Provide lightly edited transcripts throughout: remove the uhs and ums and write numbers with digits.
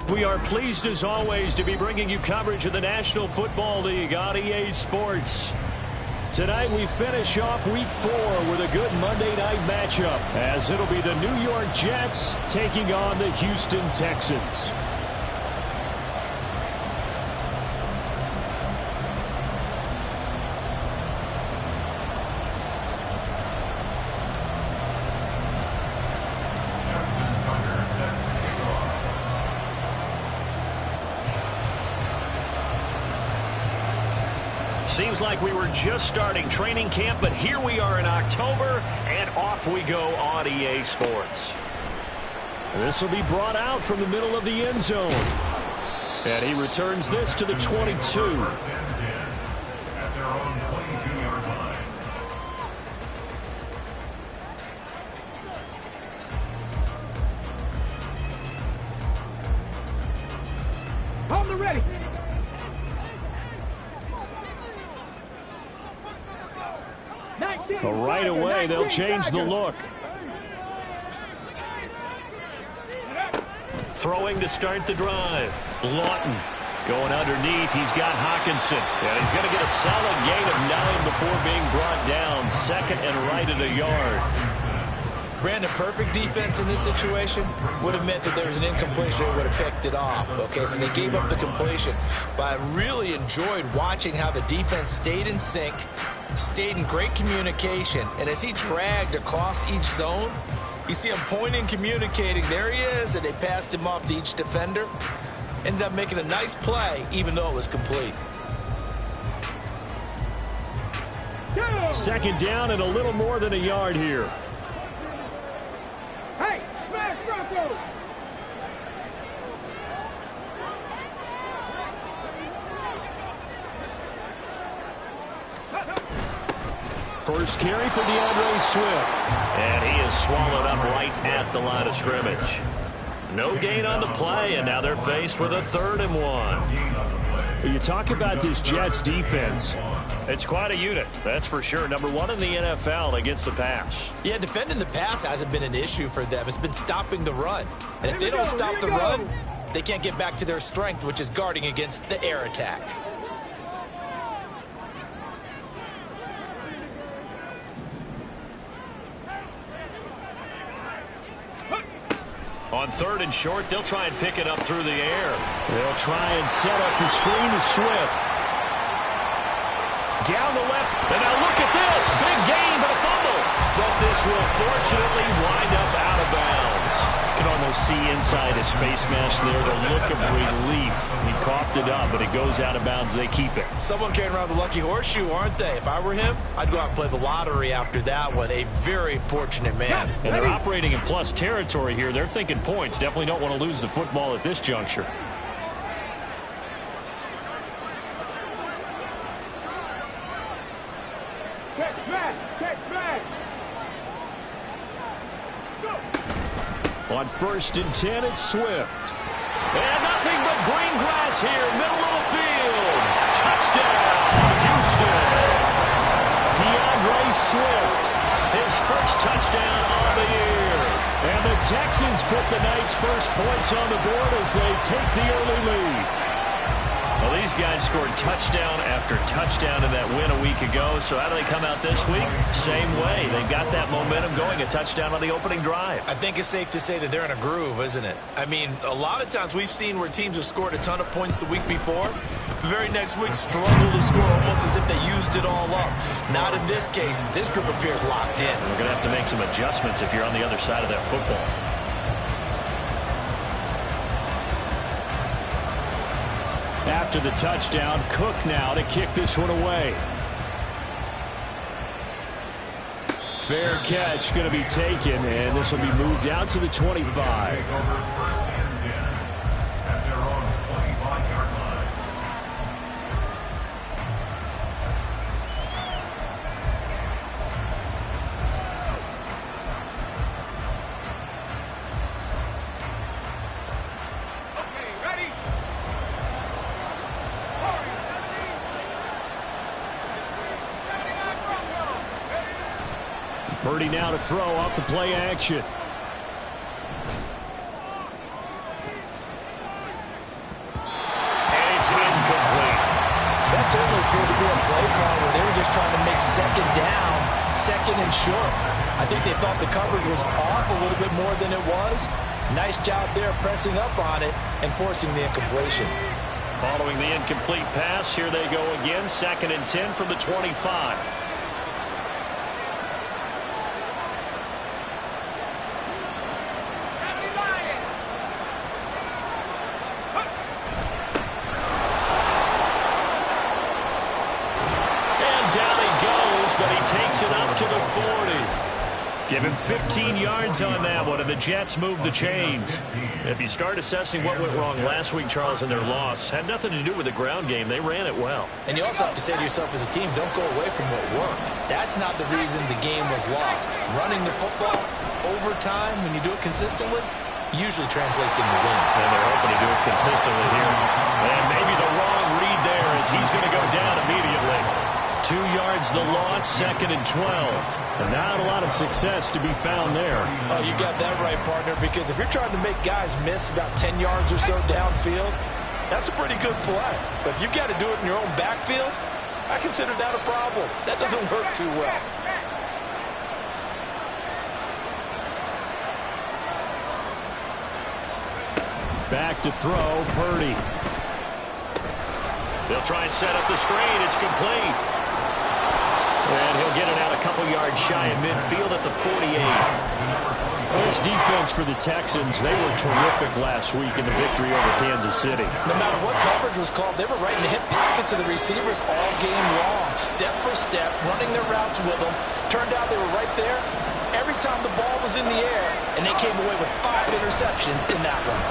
We are pleased as always to be bringing you coverage of the National Football League on EA Sports. Tonight we finish off Week 4 with a good Monday night matchup, as it'll be the New York Jets taking on the Houston Texans. Seems like we were just starting training camp, but here we are in October, and off we go on EA Sports. This will be brought out from the middle of the end zone. And he returns this to the 22. On the ready. But right away, they'll change the look. Throwing to start the drive. Lawton going underneath. He's got Hockenson. And he's going to get a solid gain of 9 before being brought down. Second and right at a yard. Brandon, perfect defense in this situation would have meant that there was an incompletion. They would have picked it off. Okay, so they gave up the completion. But I really enjoyed watching how the defense stayed in sync, stayed in great communication, and as he dragged across each zone, you see him pointing, communicating, there he is, and they passed him off to each defender. Ended up making a nice play, even though it was complete. Second down and a little more than a yard here. Hey, smash Broncos! First carry for DeAndre Swift. And he is swallowed up right at the line of scrimmage. No gain on the play, and now they're faced with a 3rd and 1. You talk about this Jets defense. It's quite a unit, that's for sure. Number 1 in the NFL against the pass. Yeah, defending the pass hasn't been an issue for them. It's been stopping the run. And if they don't stop the run, they can't get back to their strength, which is guarding against the air attack. On 3rd and short, they'll try and pick it up through the air. They'll try and set up the screen to Swift. Down the left, and now look at this. Big gain, but a fumble. But this will fortunately wind up out of bounds. You can almost see inside his face mask there the look of relief. He coughed it up, but it goes out of bounds. They keep it. Someone carrying around the lucky horseshoe, aren't they? If I were him, I'd go out and play the lottery after that one. A very fortunate man. And they're operating in plus territory here. They're thinking points. Definitely don't want to lose the football at this juncture. On 1st and 10, it's Swift. And nothing but green grass here, middle of the field. Touchdown, Houston. DeAndre Swift, his first touchdown of the year. And the Texans put the night's first points on the board as they take the early lead. Well, these guys scored touchdown after touchdown in that win a week ago. So how do they come out this week? Same way. They've got that momentum going, a touchdown on the opening drive. I think it's safe to say that they're in a groove, isn't it? I mean, a lot of times we've seen where teams have scored a ton of points the week before. The very next week struggle to score almost as if they used it all up. Not in this case. This group appears locked in. We're going to have to make some adjustments if you're on the other side of that football. After the touchdown, Cook now to kick this one away. Fair catch going to be taken, and this will be moved out to the 25. Purdy now to throw off the play action. second down, second and short. I think they thought the coverage was off a little bit more than it was. Nice job there pressing up on it and forcing the incompletion. Following the incomplete pass, here they go again. 2nd and 10 from the 25. And down he goes, but he takes it up to the 40. Give him 15 yards on that one, and the Jets move the chains. If you start assessing what went wrong last week, Charles, in their loss, had nothing to do with the ground game. They ran it well. And you also have to say to yourself as a team, don't go away from what worked. That's not the reason the game was lost. Running the football over time, when you do it consistently, usually translates into wins. And they're hoping to do it consistently here. And maybe the wrong read there as he's going to go down immediately. 2 yards the loss, 2nd and 12. And not a lot of success to be found there. Oh, you got that right, partner, because if you're trying to make guys miss about 10 yards or so downfield, that's a pretty good play. But if you got to do it in your own backfield, I consider that a problem. That doesn't work too well. Back to throw, Purdy. They'll try and set up the screen. It's complete. And he'll get it out a couple yards shy of midfield at the 48. This defense for the Texans, they were terrific last week in the victory over Kansas City. No matter what coverage was called, they were right in the hip pockets of the receivers all game long, step for step, running their routes with them. Turned out they were right there every time the ball was in the air, and they came away with 5 interceptions in that one.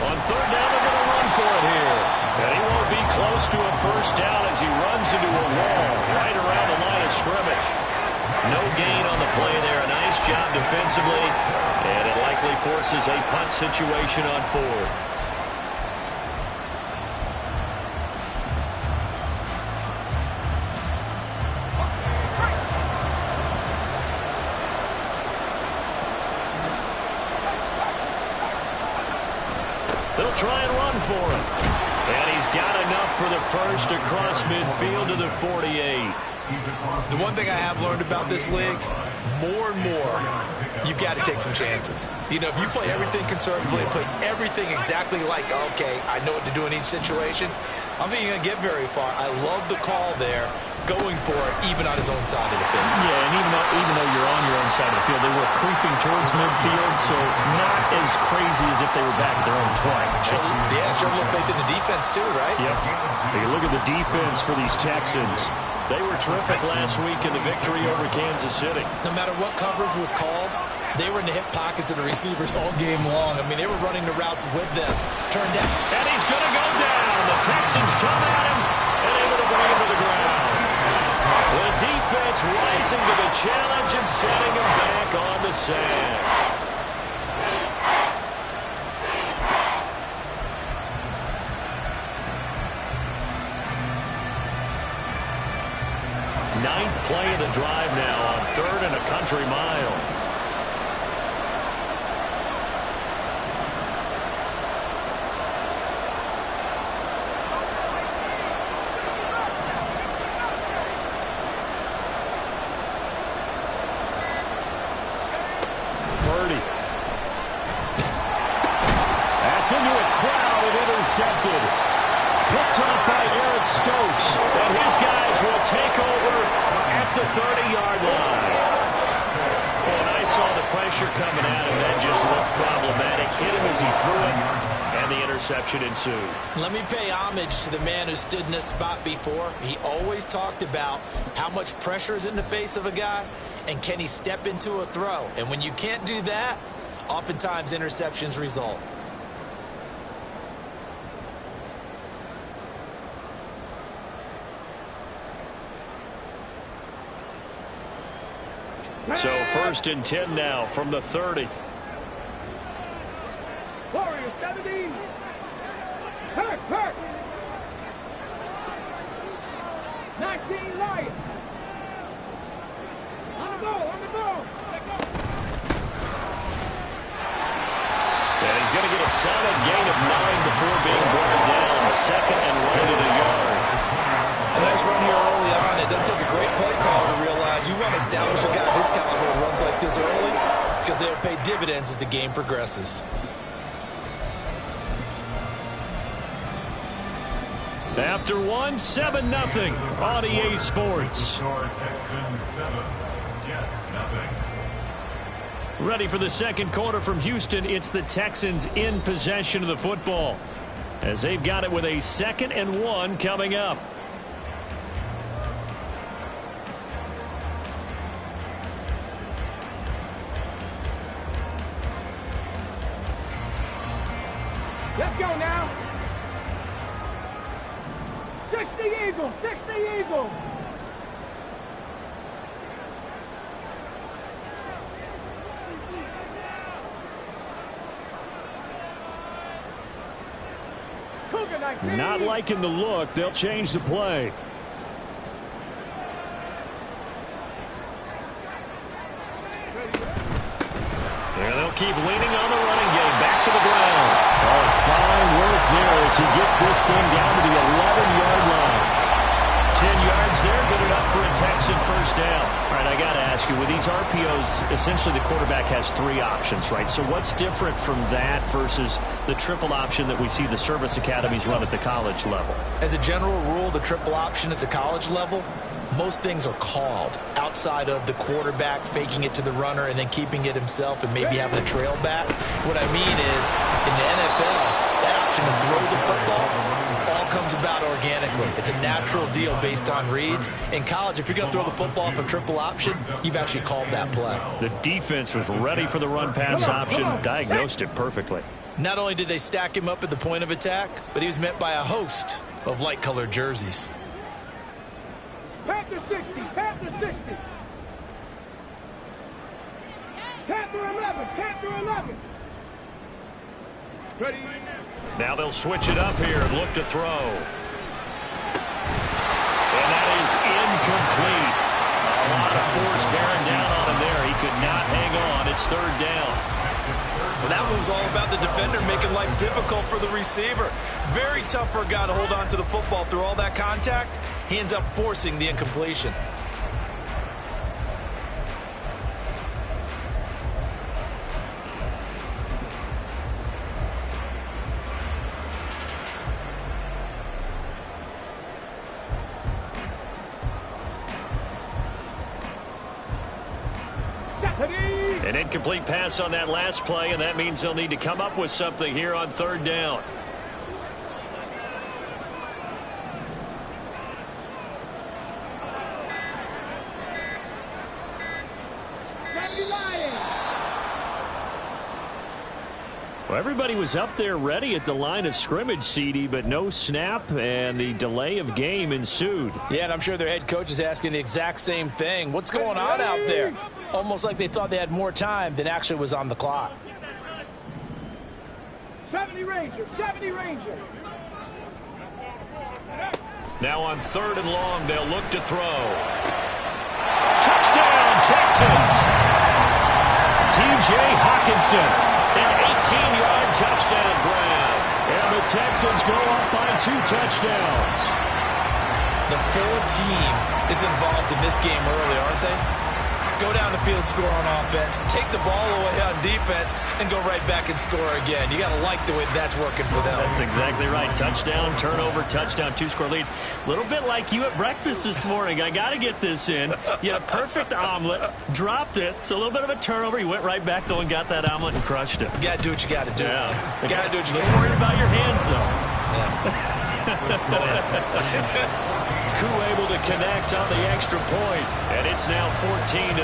On 3rd down, they're going to run for it here. And he won't be close to a 1st down as he runs into a wall right around the line of scrimmage. No gain on the play there. A nice job defensively. And it likely forces a punt situation on 4th. They'll try and run for him. And he's got enough for the 1st across midfield to the 48. The one thing I have learned about this league, more and more, you've got to take some chances. You know, if you play everything conservatively and play everything exactly like, okay, I know what to do in each situation, I don't think you're going to get very far. I love the call there, going for it, even on his own side of the field. Yeah, and even though you're on your own side of the field, they were creeping towards midfield, so not as crazy as if they were back at their own 20. Show a little faith in the defense too, right? Yep. Take a look at the defense for these Texans. They were terrific last week in the victory over Kansas City. No matter what coverage was called, they were in the hip pockets of the receivers all game long. I mean, they were running the routes with them. Turned down. And he's going to go down. The Texans come at him and able to bring him to the ground. The defense rising to the challenge and setting him back on the sand. Ninth play of the drive now on 3rd and a country mile. Purdy. That's into a crowd and intercepted. Picked up by Eric Stokes. And his guys will take over at the 30-yard line. And I saw the pressure coming at him. That just looked problematic. Hit him as he threw it, and the interception ensued. Let me pay homage to the man who stood in this spot before. He always talked about how much pressure is in the face of a guy, and can he step into a throw. And when you can't do that, oftentimes interceptions result. So 1st and 10 now from the 30. Warriors, 17. Hurt. 19 Lions. On the ball. And he's going to get a solid gain of 9 before being brought down. 2nd and right at a yard. A nice run here early on. It doesn't take a great play call to realize you want to establish a guy of his caliber with runs like this early because they'll pay dividends as the game progresses. After one, 7-0 on EA Sports. Ready for the second quarter from Houston. It's the Texans in possession of the football as they've got it with a 2nd and 1 coming up. Let's go now. 60 Eagles, 60 Eagles. Not liking the look. They'll change the play. There they'll keep leaning on the running game. Back to the ground. Oh, fine work there as he gets this thing down to the 11-yard line. 10 yards there, good enough for a Texan first down. All right, I got to ask you, with these RPOs, essentially the quarterback has 3 options, right? So what's different from that versus the triple option that we see the service academies run at the college level? As a general rule, the triple option at the college level, most things are called outside of the quarterback faking it to the runner and then keeping it himself and maybe having a trail back. What I mean is, in the NFL, that option to throw the football all comes about organically. It's a natural deal based on reads. In college, if you're going to throw the football off a triple option, you've actually called that play. The defense was ready for the run-pass option, diagnosed it perfectly. Not only did they stack him up at the point of attack, but he was met by a host of light-colored jerseys. Panther 60, Panther 60. Panther 11, Panther 11. Ready. Now they'll switch it up here and look to throw. And that is incomplete. A lot of force bearing down on him there. He could not hang on. It's 3rd down. Well, that was all about the defender making life difficult for the receiver. Very tough for a guy to hold on to the football through all that contact. He ends up forcing the incompletion. An incomplete pass on that last play, and that means they'll need to come up with something here on 3rd down. Well, everybody was up there ready at the line of scrimmage, CD, but no snap, and the delay of game ensued. Yeah, and I'm sure their head coach is asking the exact same thing. What's going on out there? Almost like they thought they had more time than actually was on the clock. 70 Rangers, 70 Rangers. Now on 3rd and long, they'll look to throw. Touchdown, Texans! T.J. Hockenson. An 18-yard touchdown grab. And the Texans go up by 2 touchdowns. The full team is involved in this game early, aren't they? Go down the field, score on offense, take the ball away on defense, and go right back and score again. You got to like the way that's working for them. That's exactly right. Touchdown, turnover, touchdown, 2-score lead. A little bit like you at breakfast this morning. I got to get this in. You had a perfect omelet, dropped it, so a little bit of a turnover. You went right back, though, and got that omelet and crushed it. You got to do what you got to do. Yeah. You got to do what you got to do. Don't worry about your hands, though. Yeah. Crew able to connect on the extra point, and it's now 14-0.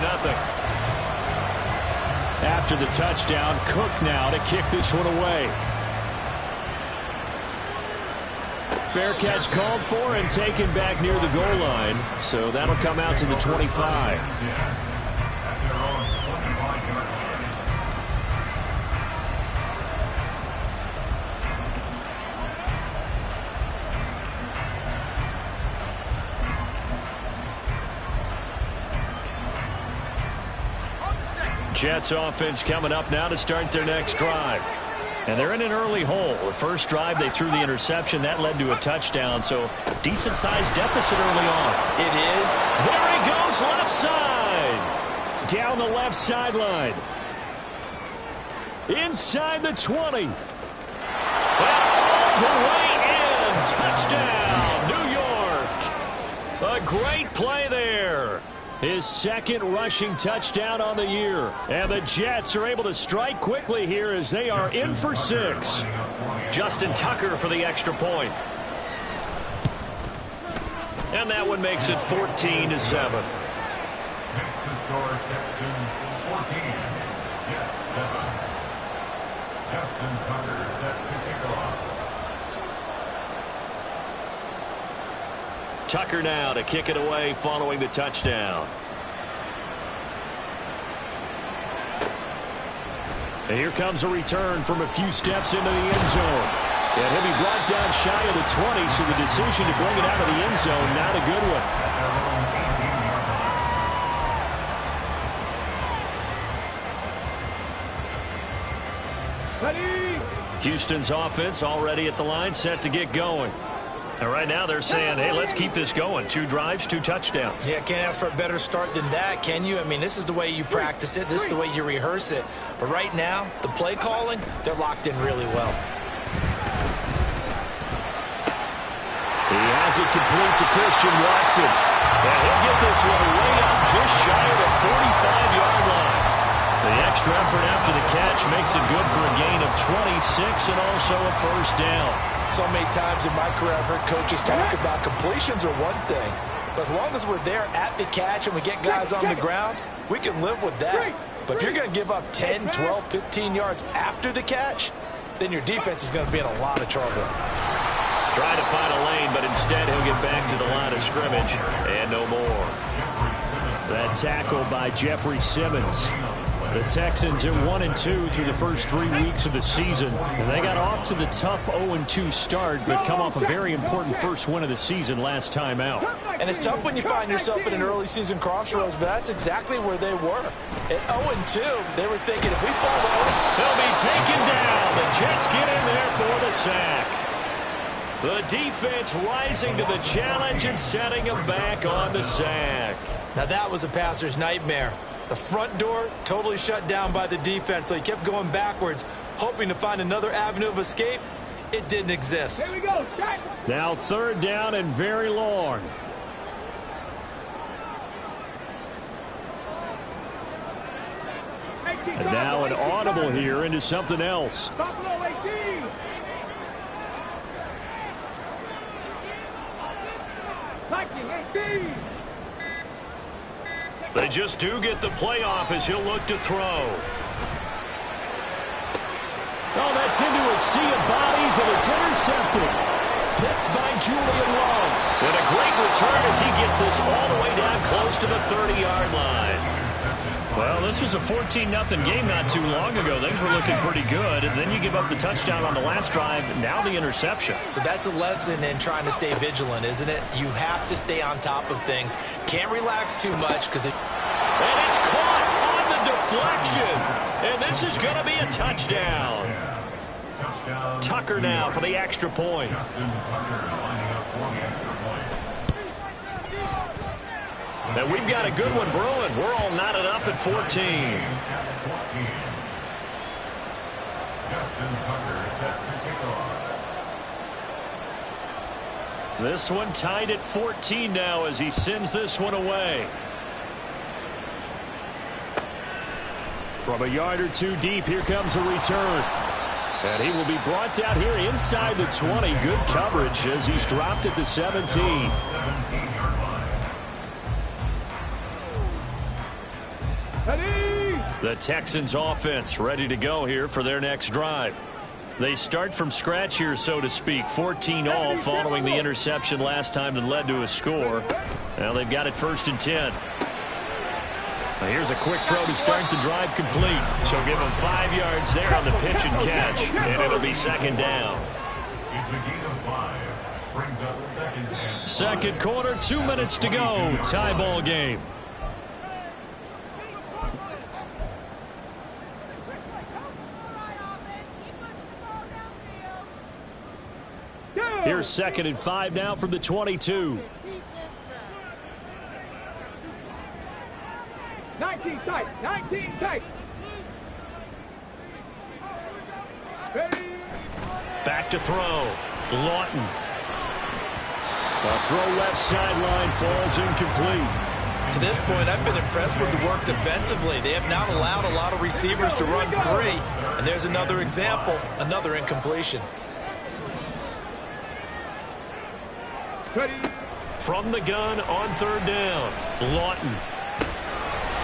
After the touchdown, Cook now to kick this one away. Fair catch called for and taken back near the goal line, so that'll come out to the 25. Jets offense coming up now to start their next drive. And they're in an early hole. The first drive, they threw the interception. That led to a touchdown, so decent-sized deficit early on. It is. There he goes, left side. Down the left sideline. Inside the 20. All the way in. Touchdown, New York. A great play there. His second rushing touchdown on the year. And the Jets are able to strike quickly here as they are in for 6. Justin Tucker for the extra point. And that one makes it 14-7. Next to score, Texans 14, Jets 7. Justin Tucker set to kick off. Tucker now to kick it away following the touchdown. And here comes a return from a few steps into the end zone. And he'll be brought down shy of the 20, so the decision to bring it out of the end zone, not a good one. Ready? Houston's offense already at the line, set to get going. And right now they're saying, hey, let's keep this going. 2 drives, 2 touchdowns. Yeah, can't ask for a better start than that, can you? I mean, this is the way you practice it. This is the way you rehearse it. But right now, the play calling, they're locked in really well. He has it complete to Christian Watson. And he'll get this one way up just shy of the 45-yard line. The extra effort after the catch makes it good for a gain of 26 and also a first down. So many times in my career I've heard coaches talk about completions are one thing, but as long as we're there at the catch and we get guys on the ground, we can live with that. But if you're going to give up 10, 12, 15 yards after the catch, then your defense is going to be in a lot of trouble. Trying to find a lane, but instead he'll get back to the line of scrimmage and no more. That tackle by Jeffrey Simmons. The Texans are 1-2 through the first 3 weeks of the season. And they got off to the tough 0-2 start, but come off a very important first win of the season last time out. And it's tough when you find yourself in an early season crossroads, but that's exactly where they were. At 0-2, they were thinking if we fall over, they'll be taken down. The Jets get in there for the sack. The defense rising to the challenge and setting them back on the sack. Now that was a passer's nightmare. The front door totally shut down by the defense, so he kept going backwards, hoping to find another avenue of escape. It didn't exist. Here we go. Shot. Now 3rd down and very long. And now an audible here into something else. Buffalo 18. Viking 18. They just do get the playoff as he'll look to throw. Oh, that's into a sea of bodies, and it's intercepted. Picked by Julian Love. And a great return as he gets this all the way down close to the 30-yard line. Well, this was a 14-0 game not too long ago. Things were looking pretty good, and then you give up the touchdown on the last drive, now the interception. So that's a lesson in trying to stay vigilant, isn't it? You have to stay on top of things. Can't relax too much because it... And it's caught on the deflection. And this is going to be a touchdown. Tucker now for the extra point. And we've got a good one brewing. We're all knotted up at 14. Justin Tucker set to kick off. This one tied at 14 now as he sends this one away. From a yard or two deep, here comes a return. And he will be brought down here inside the 20. Good coverage as he's dropped at the 17. Ready? The Texans offense ready to go here for their next drive. They start from scratch here, so to speak. 14-all following the interception last time that led to a score. Now they've got it 1st and 10. Now here's a quick throw to start the drive complete. So give them 5 yards there on the pitch and catch, and it'll be 2nd down. It's a gain of 5. Brings up 2nd and 5. Second quarter, 2 minutes to go. Tie ball game. Here's 2nd and 5 now from the 22. 19 tight. 19 tight. Ready. Back to throw. Lawton. A throw left sideline falls incomplete. To this point, I've been impressed with the work defensively. They have not allowed a lot of receivers to run free. And there's another example, another incompletion. Ready. From the gun on 3rd down. Lawton.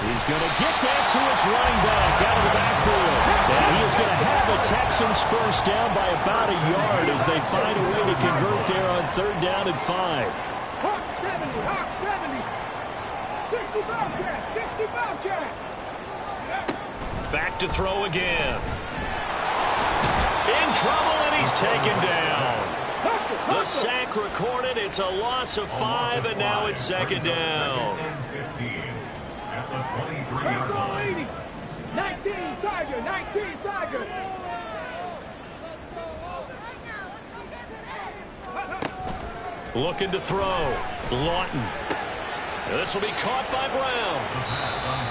He's going to get that to his running back out of the backfield. And he is going to have the Texans first down by about a yard as they find a way to convert there on 3rd down and 5. Hawk 70. Hawk 70. 60 Bobcat. 60 Bobcat. Back to throw again. In trouble, and he's taken down. The sack recorded. It's a loss of 5, and now it's 2nd down. At the 23-yard line. 19 Tiger. 19 Tiger. Looking to throw. Lawton. This will be caught by Brown.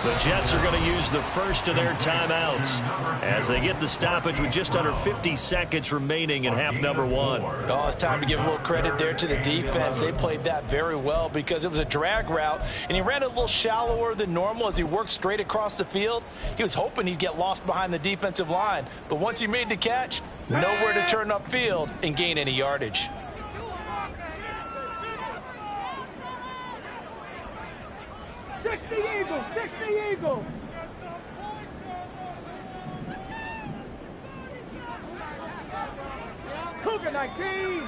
The Jets are going to use the first of their timeouts as they get the stoppage with just under 50 seconds remaining in half number 1. Oh, it's time to give a little credit there to the defense. They played that very well because it was a drag route, and he ran a little shallower than normal as he worked straight across the field. He was hoping he'd get lost behind the defensive line, but once he made the catch, nowhere to turn upfield and gain any yardage. 60 Eagles. 60 Eagles. Cougar 19.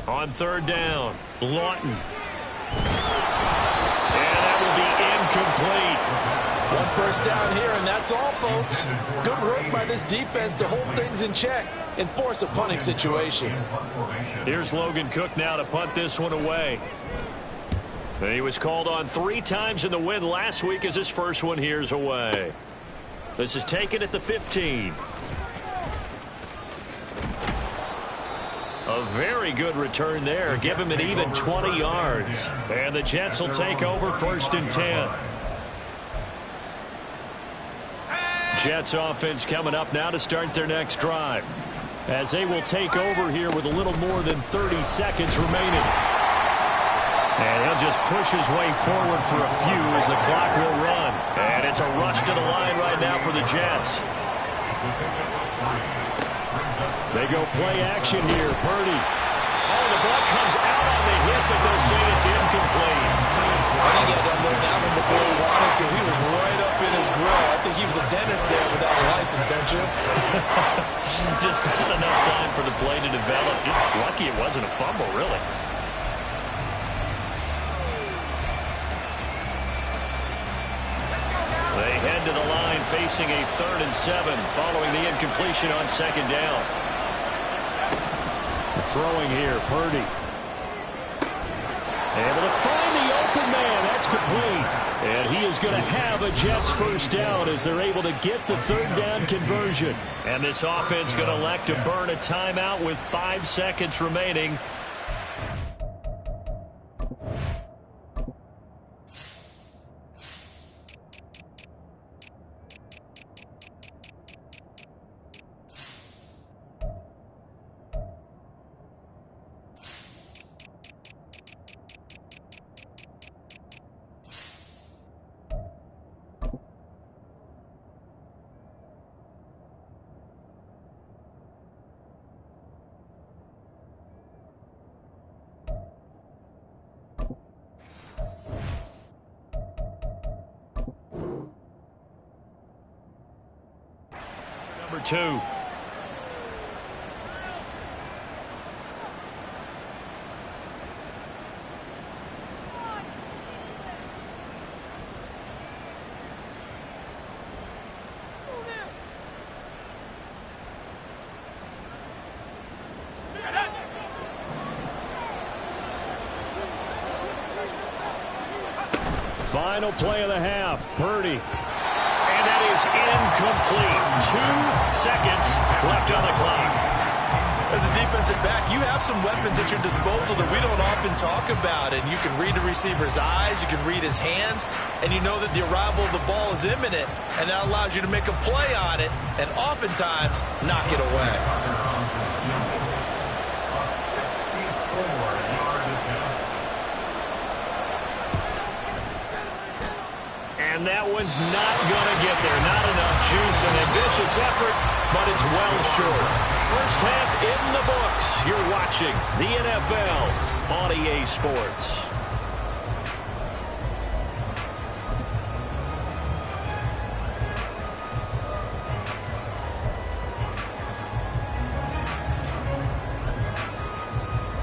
On 3rd down, Lawton. And that will be incomplete. One first down here, and that's all, folks. Good work by this defense to hold things in check and force a punting situation. Here's Logan Cook now to punt this one away. And he was called on 3 times in the win last week as his first one here's away. This is taken at the 15. A very good return there. Give him an even 20 yards. And the Jets will take over 1st and 10. Jets offense coming up now to start their next drive, as they will take over here with a little more than 30 seconds remaining. And he'll just push his way forward for a few as the clock will run. And it's a rush to the line right now for the Jets. They go play action here. Purdy. Oh, the ball comes out on the hit, but they'll say it's incomplete. I think he had to unload that one before he wanted to. He was right up in his grill. I think he was a dentist there without a license, don't you? Just not enough time for the play to develop. Just lucky it wasn't a fumble, really. They head to the line facing a 3rd and 7 following the incompletion on 2nd down. Throwing here, Purdy. Able to find the open man. That's complete. And he is going to have a Jets first down as they're able to get the 3rd down conversion. And this offense going to elect to burn a timeout with 5 seconds remaining. Number 2. Final play of the half. Purdy. And that is incomplete. 2 seconds left on the clock. As a defensive back, you have some weapons at your disposal that we don't often talk about. And you can read the receiver's eyes, you can read his hands, and you know that the arrival of the ball is imminent, and that allows you to make a play on it and oftentimes knock it away. And that one's not going to get there. Not enough juice. An ambitious effort, but it's well short. First half in the books. You're watching the NFL on EA Sports.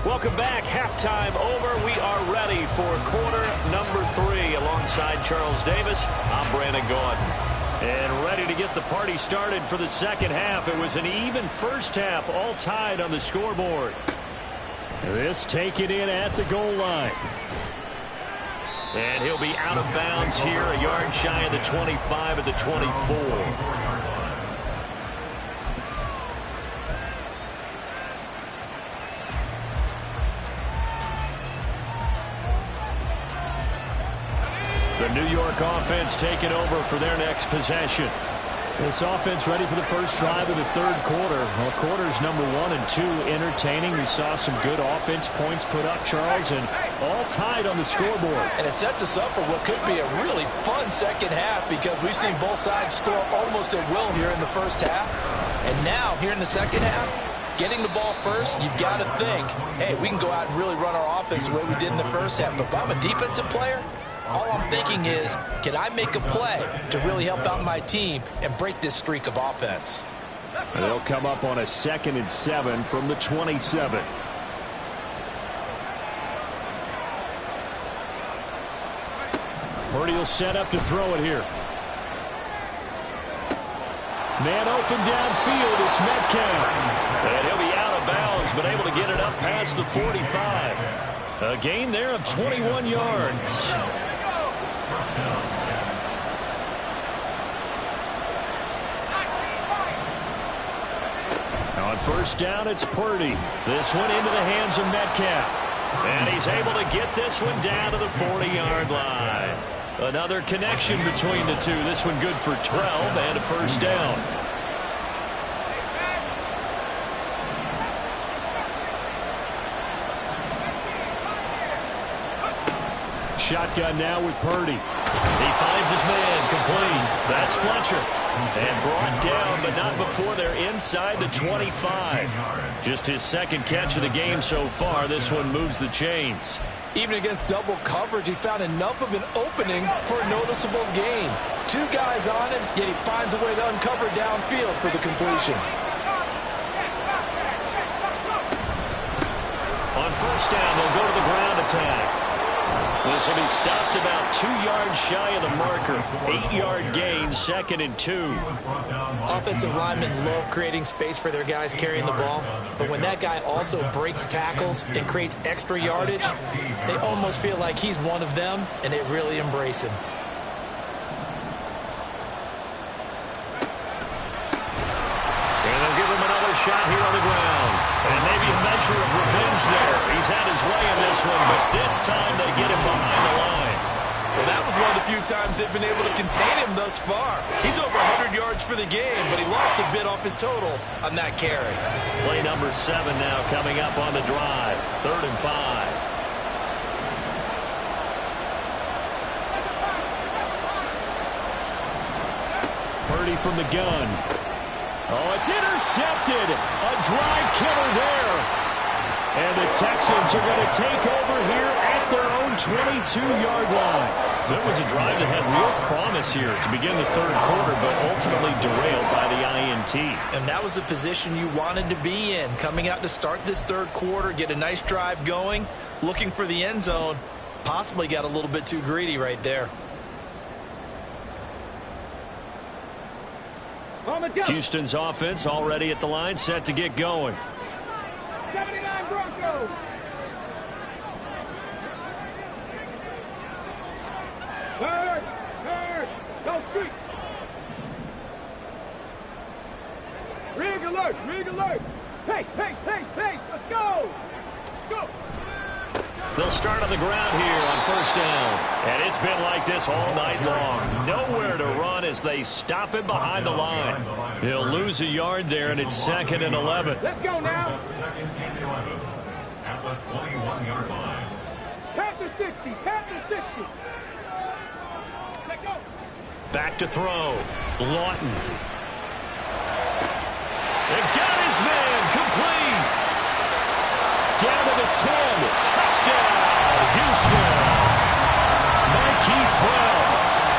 Welcome back. Halftime over. We are ready for quarter number 3. Alongside Charles Davis, I'm Brandon Gaudin. And ready to get the party started for the second half. It was an even first half, all tied on the scoreboard. This taken in at the goal line. And he'll be out of bounds here, a yard shy of the 25 at the 24. The New York offense taking over for their next possession. This offense ready for the first drive of the third quarter. Well, quarters number 1 and 2 entertaining. We saw some good offense points put up, Charles, and all tied on the scoreboard. And it sets us up for what could be a really fun second half because we've seen both sides score almost at will here in the first half. And now, here in the second half, getting the ball first, you've got to think, hey, we can go out and really run our offense the way we did in the first half. But if I'm a defensive player, all I'm thinking is, can I make a play to really help out my team and break this streak of offense? They'll come up on a 2nd and 7 from the 27. Purdy will set up to throw it here. Man open downfield. It's Metcalf. And he'll be out of bounds, but able to get it up past the 45. A gain there of 21 yards. On first down, it's Purdy. This one into the hands of Metcalf. And he's able to get this one down to the 40-yard line. Another connection between the two. This one good for 12 and a first down. Shotgun now with Purdy. He finds his man, complete. That's Fletcher. And brought down, but not before they're inside the 25. Just his second catch of the game so far. This one moves the chains. Even against double coverage, he found enough of an opening for a noticeable gain. 2 guys on him, yet he finds a way to uncover downfield for the completion. On first down, they'll go to the ground attack. This will be stopped about 2 yards shy of the marker. 8-yard gain, 2nd and 2. Offensive linemen love creating space for their guys carrying the ball, but when that guy also breaks tackles and creates extra yardage, they almost feel like he's one of them, and they really embrace him. And they'll give him another shot here on the ground. And maybe a measure of revenge there. He's had his way in this one, but this time they get him behind the line. Well, that was one of the few times they've been able to contain him thus far. He's over 100 yards for the game, but he lost a bit off his total on that carry. Play number 7 now coming up on the drive. 3rd and 5. Purdy from the gun. Oh, it's intercepted. A drive killer there. And the Texans are going to take over here at their own 22-yard line. So it was a drive that had real promise here to begin the third quarter, but ultimately derailed by the INT. And that was the position you wanted to be in, coming out to start this third quarter, get a nice drive going, looking for the end zone. Possibly got a little bit too greedy right there. Houston's offense already at the line, set to get going. 79 Broncos. Third, go street. Rig alert, Pace, pace, pace, pace. Let's go. Go. They'll start on the ground here on first down. And it's been like this all night long. Nowhere to run as they stop him behind the line. He'll lose a yard there, and it's 2nd and 11. Let's go now. Second and 11 at the 21-yard line. Pat the 60. Pat the 60. Let's go. Back to throw. Lawton. They got his man complete. Down to the 10. Touchdown, Houston. Marquise Brown,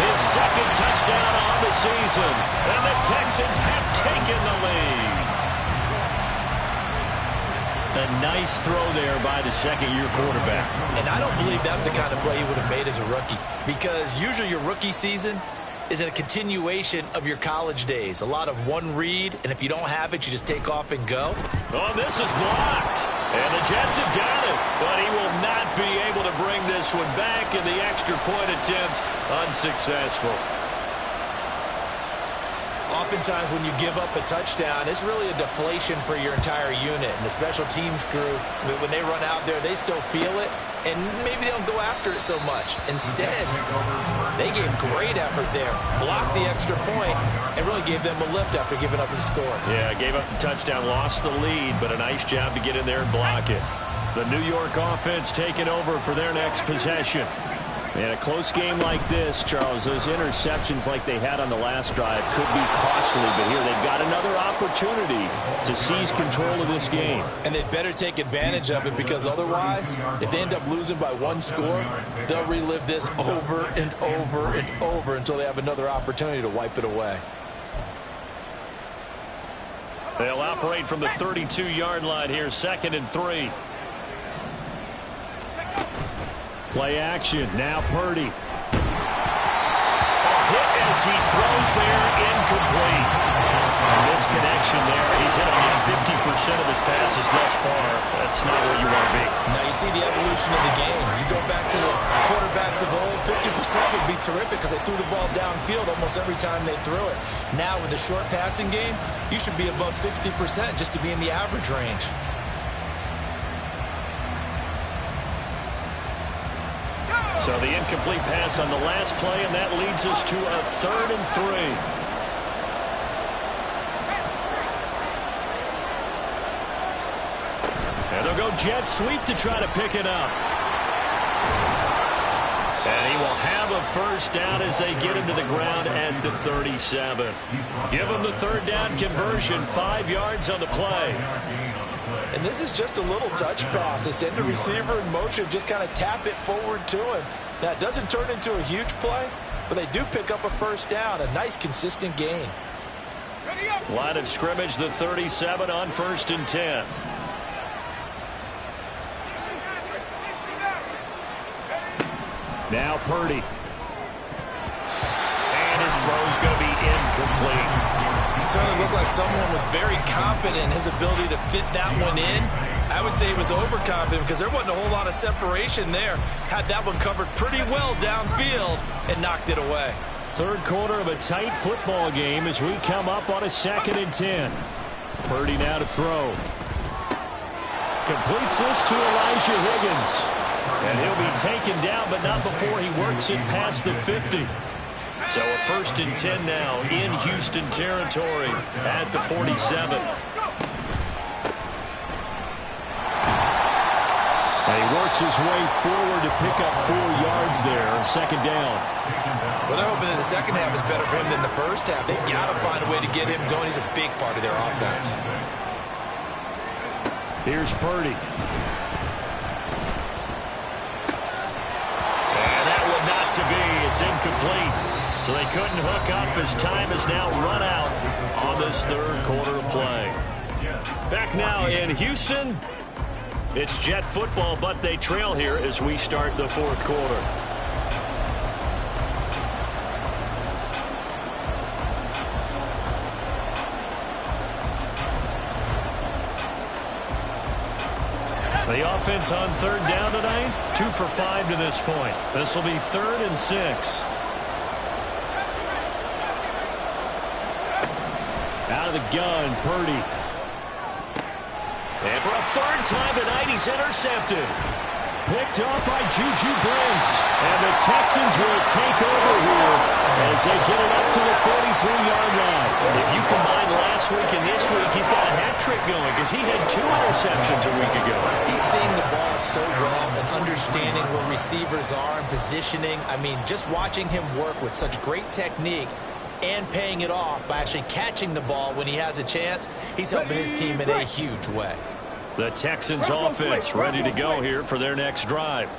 his 2nd touchdown on the season. And the Texans have taken the lead. A nice throw there by the second-year quarterback. And I don't believe that was the kind of play he would have made as a rookie, because usually your rookie season is a continuation of your college days. A lot of one read, and if you don't have it, you just take off and go. Oh, this is blocked. And the Jets have got it, but he will not be able to bring this one back, and the extra point attempt unsuccessful. Oftentimes when you give up a touchdown, it's really a deflation for your entire unit. And the special teams crew, when they run out there, they still feel it, and maybe they don't go after it so much. Instead, they gave great effort there, blocked the extra point, and really gave them a lift after giving up the score. Yeah, gave up the touchdown, lost the lead, but a nice job to get in there and block it. The New York offense taking over for their next possession. In a close game like this, Charles, those interceptions like they had on the last drive could be costly, but here they've got another opportunity to seize control of this game. And they'd better take advantage of it, because otherwise, if they end up losing by one score, they'll relive this over and over and over until they have another opportunity to wipe it away. They'll operate from the 32-yard line here, 2nd and 3. Play action. Now Purdy. A hit as he throws there, incomplete. And misconnection there. He's hit almost 50% of his passes thus far. That's not where you want to be. Now you see the evolution of the game. You go back to the quarterbacks of old, 50% would be terrific because they threw the ball downfield almost every time they threw it. Now with the short passing game, you should be above 60% just to be in the average range. So the incomplete pass on the last play, and that leads us to a 3rd and 3. And they'll go jet sweep to try to pick it up. And he will have a first down as they get into the ground at the 37. Give him the 3rd down conversion, 5 yards on the play. And this is just a little touch pass. They send the receiver in motion, just kind of tap it forward to him. Now, it doesn't turn into a huge play, but they do pick up a first down, a nice, consistent gain. Line of scrimmage, the 37 on 1st and 10. Now Purdy. And his throw's going to be incomplete. It certainly looked like someone was very confident in his ability to fit that one in. I would say he was overconfident because there wasn't a whole lot of separation there. Had that one covered pretty well downfield and knocked it away. 3rd quarter of a tight football game as we come up on a 2nd and 10. Purdy now to throw. Completes this to Elijah Higgins. And he'll be taken down, but not before he works it past the 50. So a 1st and 10 now in Houston territory at the 47. And he works his way forward to pick up 4 yards there on 2nd down. Well, they're hoping that the second half is better for him than the first half. They've got to find a way to get him going. He's a big part of their offense. Here's Purdy. And that one not to be. It's incomplete. So they couldn't hook up as time has now run out on this 3rd quarter of play. Back now in Houston, it's Jet football, but they trail here as we start the 4th quarter. The offense on 3rd down tonight, 2 for 5 to this point. This will be 3rd and 6. Out of the gun, Purdy. And for a third time tonight, he's intercepted. Picked off by Juju Brents. And the Texans will take over here as they get it up to the 43-yard line. If you combine last week and this week, he's got a hat trick going because he had 2 interceptions a week ago. He's seeing the ball so well and understanding where receivers are and positioning. I mean, just watching him work with such great technique and paying it off by actually catching the ball when he has a chance, he's helping his team in a huge way. The Texans offense ready to go here for their next drive.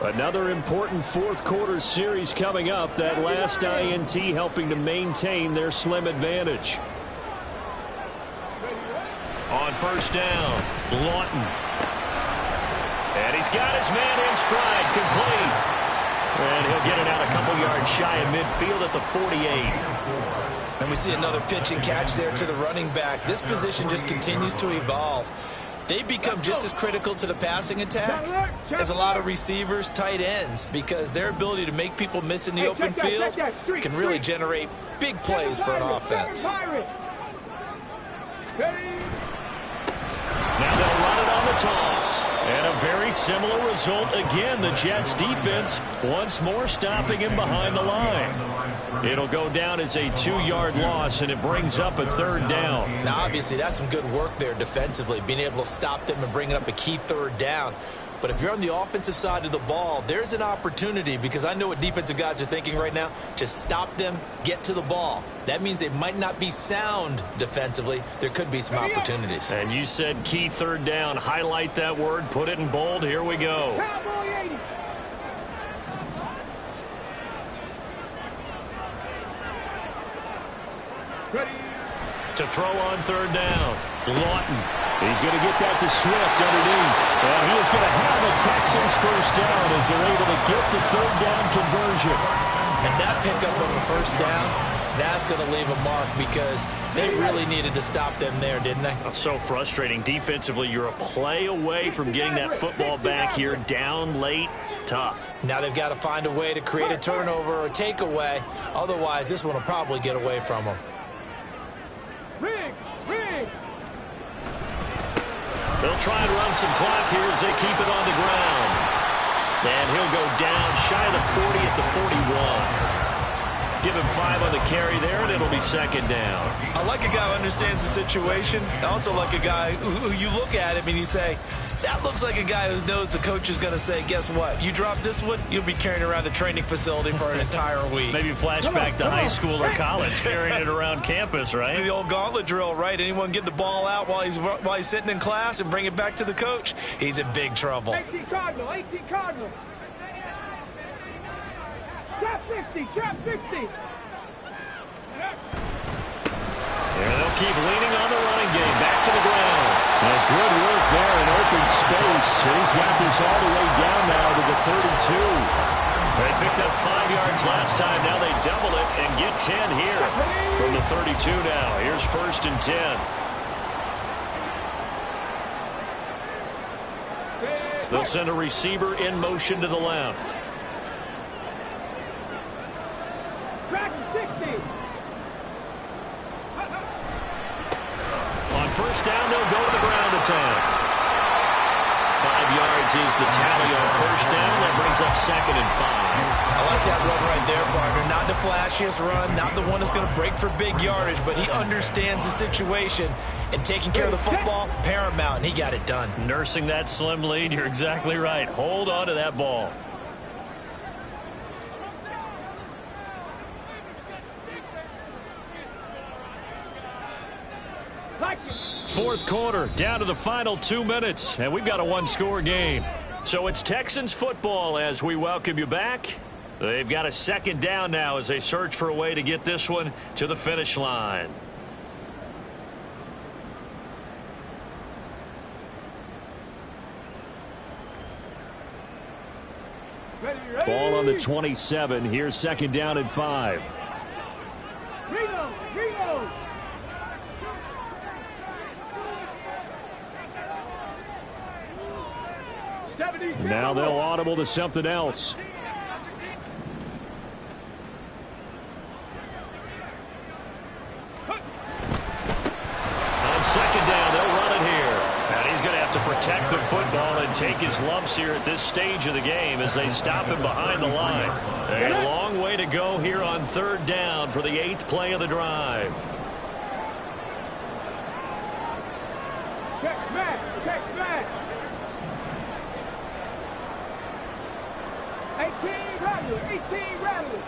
Another important fourth quarter series coming up. That last INT helping to maintain their slim advantage. On first down, Lawton. And he's got his man in stride, complete. And he'll get it out a couple yards shy of midfield at the 48. And we see another pitch and catch there to the running back. This position just continues to evolve. They become just as critical to the passing attack as a lot of receivers, tight ends, because their ability to make people miss in the open field can really generate big plays for an offense. Now they'll run it on the toss. And a very similar result again. The Jets defense once more stopping him behind the line. It'll go down as a 2-yard loss, and it brings up a third down. Now, obviously, that's some good work there defensively, being able to stop them and bring up a key third down. But if you're on the offensive side of the ball, there's an opportunity, because I know what defensive guys are thinking right now. Just stop them, get to the ball. That means they might not be sound defensively. There could be some opportunities. And you said key third down. Highlight that word. Put it in bold. Here we go. To throw on third down, Lawton. He's going to get that to Swift underneath. And he is going to have a Texans first down as they're able to get the third down conversion. And that pickup of a first down, that's going to leave a mark, because they really needed to stop them there, didn't they? So frustrating. Defensively, you're a play away from getting that football back here. Down late, tough. Now they've got to find a way to create a turnover or takeaway. Otherwise, this one will probably get away from them. They'll try and run some clock here as they keep it on the ground. And he'll go down shy of the 40 at the 41. Give him 5 on the carry there, and it'll be second down. I like a guy who understands the situation. I also like a guy who you look at him and you say, that looks like a guy who knows the coach is going to say, guess what? You drop this one, you'll be carrying around a training facility for an entire week. Maybe flashback to high school or college, carrying it around campus, right? The old gauntlet drill, right? Anyone get the ball out while he's sitting in class and bring it back to the coach, he's in big trouble. 18 Cardinal, 18 Cardinal. Trap 60, trap 60. And they'll keep leaning on the running game. Back to the ground. And good work there in open space. He's got this all the way down now to the 32. They picked up 5 yards last time. Now they double it and get 10 here from the 32 now. Here's first and 10. They'll send a receiver in motion to the left. Track 60. On first down, they'll go to the ground attack. 5 yards is the tally on first down. That brings up second and 5. I like that run right there, partner. Not the flashiest run, not the one that's going to break for big yardage, but he understands the situation, and taking care of the football, paramount, and he got it done. Nursing that slim lead, you're exactly right. Hold on to that ball. Fourth quarter, down to the final 2 minutes, and we've got a one-score game. So it's Texans football as we welcome you back. They've got a second down now as they search for a way to get this one to the finish line. Ball on the 27. Here's second down and 5. Reno, Reno. Now they'll audible to something else. On second down, they'll run it here. And he's protect the football and take his lumps here at this stage of the game as they stop him behind the line. A long way to go here on 3rd down for the 8th play of the drive. Check smash. Check smash. 18 Rattler. 18 Rattler.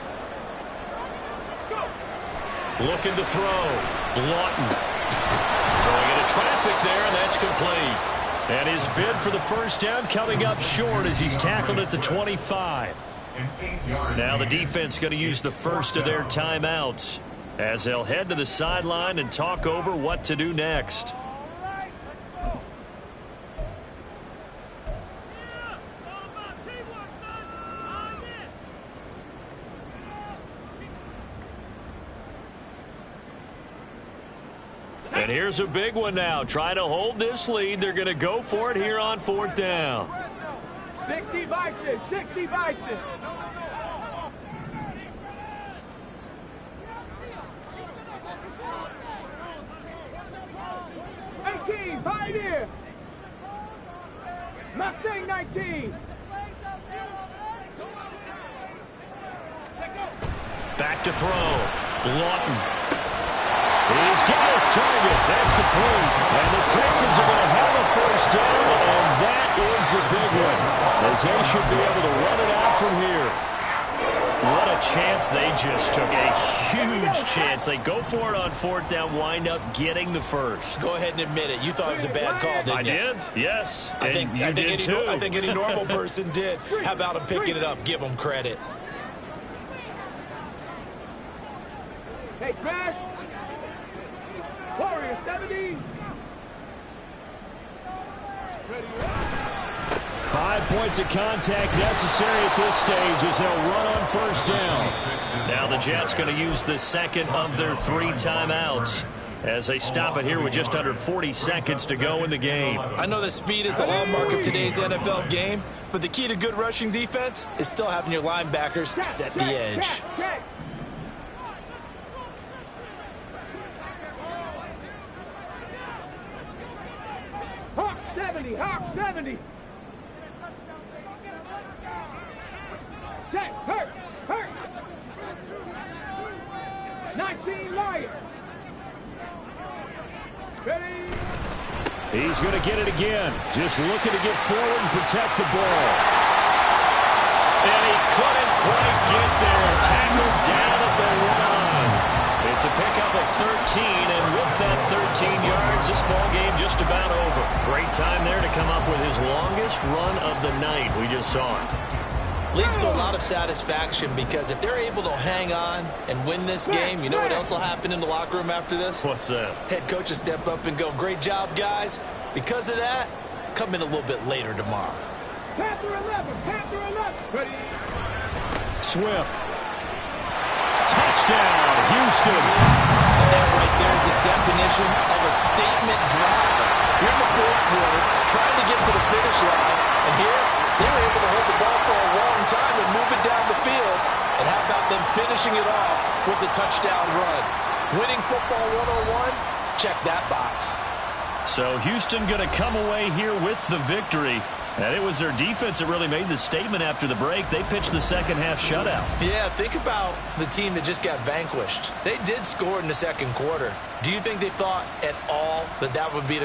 Let's go. Looking to throw. Lawton. Throwing into traffic there, and that's complete. And his bid for the first down coming up short as he's tackled at the 25. Now the defense going to use the first of their timeouts as they'll head to the sideline and talk over what to do next. And here's a big one now. Trying to hold this lead. They're going to go for it here on 4th down. 60 Bison. 60 Bison. Pioneer. Mustang 19. Back to throw. Lawton. He's got his target. That's complete. And the Texans are going to have a first down, and that is the big one, as they should be able to run it out from here. What a chance they just took. A huge chance. They go for it on 4th down, wind up getting the first. Go ahead and admit it. You thought it was a bad call, didn't you? I did, yes. I think any normal person did. How about him picking it up? Give him credit. Hey, smash. Warrior 70. 5 points of contact necessary at this stage as they'll run on first down. Now the Jets going to use the second of their 3 timeouts as they stop it here with just under 40 seconds to go in the game. I know that speed is the hallmark of today's NFL game, but the key to good rushing defense is still having your linebackers set the edge. Hawk 70. Hawk 70. Check. Hurt. 19 Lion. Ready. He's going to get it again. Just looking to get forward and protect the ball. And he couldn't quite get there. Tackled down at the line. It's a pickup of 13, and with that 13 yards, this ball game just about over. Great time there to come up with his longest run of the night. We just saw it. Leads to a lot of satisfaction because if they're able to hang on and win this game, you know what else will happen in the locker room after this? What's that? Head coach will step up and go, great job, guys. Because of that, come in a little bit later tomorrow. Panther 11. Panther 11. Ready. Swift. Touchdown, Houston. And that right there is the definition of a statement drive. Here in the 4th quarter, trying to get to the finish line. And here, they were able to hold the ball for a long time and move it down the field. And how about them finishing it off with the touchdown run? Winning football 101? Check that box. So Houston going to come away here with the victory. And it was their defense that really made the statement after the break. They pitched the second half shutout. Yeah, think about the team that just got vanquished. They did score in the 2nd quarter. Do you think they thought at all that that would be